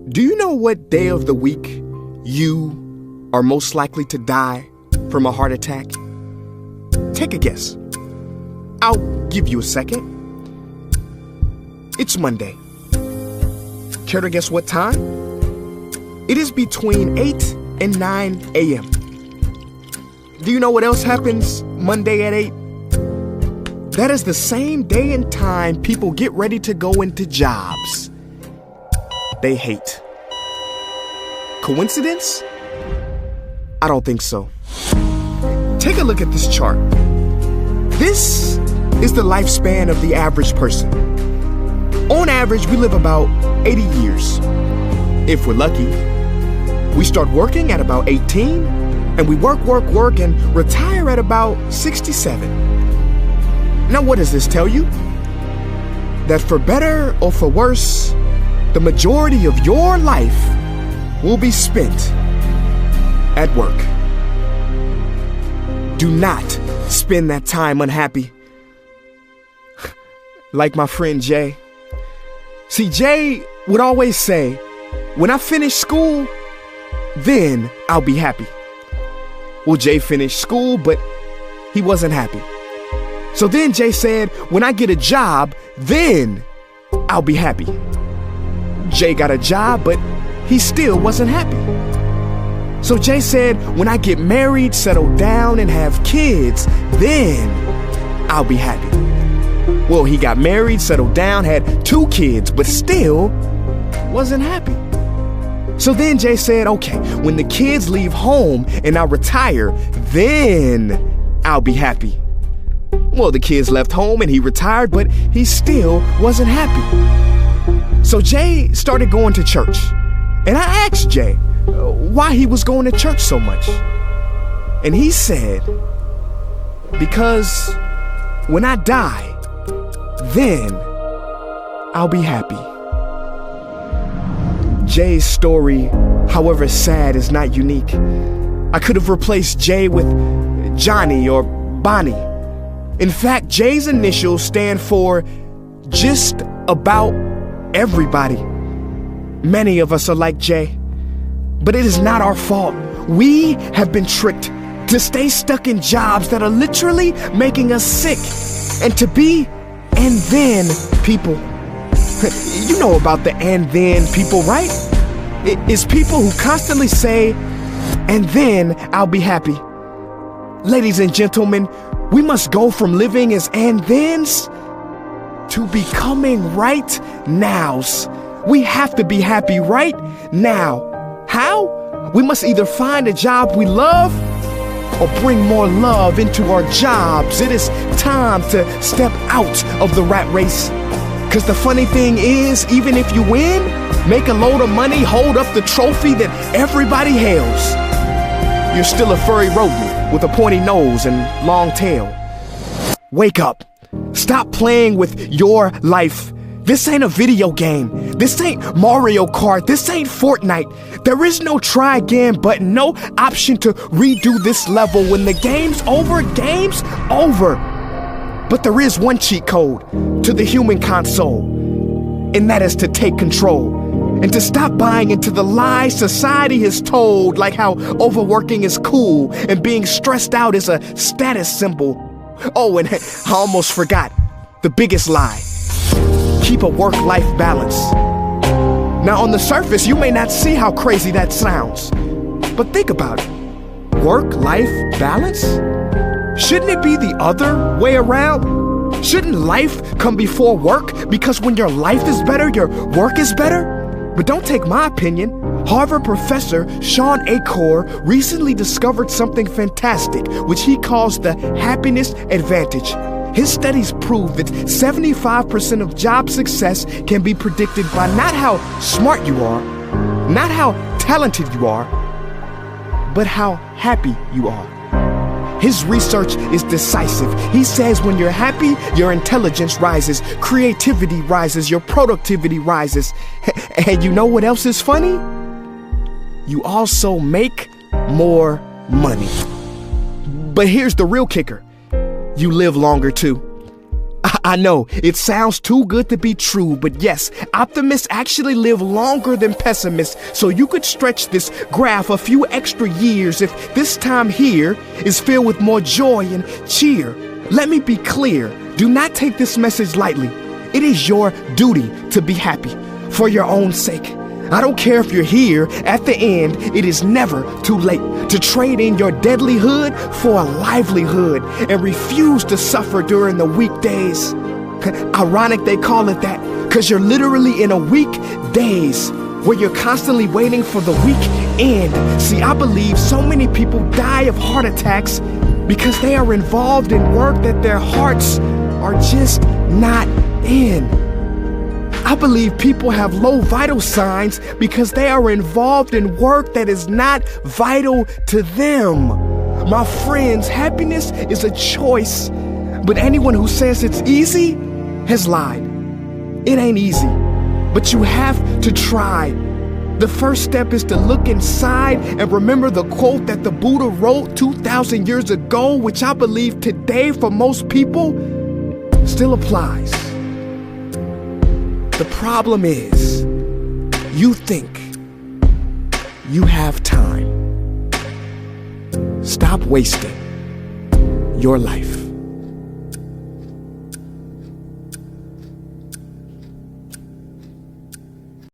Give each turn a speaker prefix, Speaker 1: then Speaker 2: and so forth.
Speaker 1: Do you know what day of the week you are most likely to die from a heart attack? Take a guess. I'll give you a second. It's Monday. Care to guess what time? It is between 8 and 9 a.m. Do you know what else happens Monday at 8? That is the same day and time people get ready to go into jobs they hate. Coincidence? I don't think so. Take a look at this chart. This is the lifespan of the average person. On average, we live about 80 years. If we're lucky, we start working at about 18, and we work, and retire at about 67. Now, what does this tell you? That for better or for worse, the majority of your life will be spent at work. Do not spend that time unhappy. Like my friend Jay. See, Jay would always say, when I finish school, then I'll be happy. Well, Jay finished school, but he wasn't happy. So then Jay said, when I get a job, then I'll be happy. Jay got a job, but he still wasn't happy. So Jay said, when I get married, settle down, and have kids, then I'll be happy. Well, he got married, settled down, had 2 kids, but still wasn't happy. So then Jay said, okay, when the kids leave home and I retire, then I'll be happy. Well, the kids left home and he retired, but he still wasn't happy. So Jay started going to church. And I asked Jay why he was going to church so much. And he said, because when I die, then I'll be happy. Jay's story, however sad, is not unique. I could have replaced Jay with Johnny or Bonnie. In fact, Jay's initials stand for just about everybody. Many of us are like Jay, but it is not our fault. We have been tricked to stay stuck in jobs that are literally making us sick and to be and then people. You know about the and then people, right? It's people who constantly say, and then I'll be happy. Ladies and gentlemen, we must go from living as and thens to becoming right nows. We have to be happy right now. How? We must either find a job we love or bring more love into our jobs. It is time to step out of the rat race. Because the funny thing is, even if you win, make a load of money, hold up the trophy that everybody hails, you're still a furry rodent with a pointy nose and long tail. Wake up. Stop playing with your life. This ain't a video game. This ain't Mario Kart. This ain't Fortnite. There is no try again button, no option to redo this level. When the game's over, game's over. But there is one cheat code to the human console, and that is to take control and to stop buying into the lies society has told, like how overworking is cool and being stressed out is a status symbol. Oh, and I almost forgot the biggest lie. Keep a work-life balance. Now, on the surface, you may not see how crazy that sounds, but think about it. Work-life balance? Shouldn't it be the other way around? Shouldn't life come before work? Because when your life is better, your work is better? But don't take my opinion. Harvard professor Sean Achor recently discovered something fantastic, which he calls the happiness advantage. His studies prove that 75% of job success can be predicted by not how smart you are, not how talented you are, but how happy you are. His research is decisive. He says when you're happy, your intelligence rises, creativity rises, your productivity rises. And you know what else is funny? You also make more money. But here's the real kicker. You live longer too. I know, it sounds too good to be true, but yes, optimists actually live longer than pessimists, so you could stretch this graph a few extra years if this time here is filled with more joy and cheer. Let me be clear, do not take this message lightly. It is your duty to be happy, for your own sake. I don't care if you're here at the end, it is never too late to trade in your deadlyhood for a livelihood and refuse to suffer during the weekdays. Ironic they call it that, because you're literally in a weekdays where you're constantly waiting for the weekend. See, I believe so many people die of heart attacks because they are involved in work that their hearts are just not in. I believe people have low vital signs because they are involved in work that is not vital to them. My friends, happiness is a choice, but anyone who says it's easy has lied. It ain't easy, but you have to try. The first step is to look inside and remember the quote that the Buddha wrote 2,000 years ago, which I believe today for most people still applies. The problem is, you think you have time. Stop wasting your life.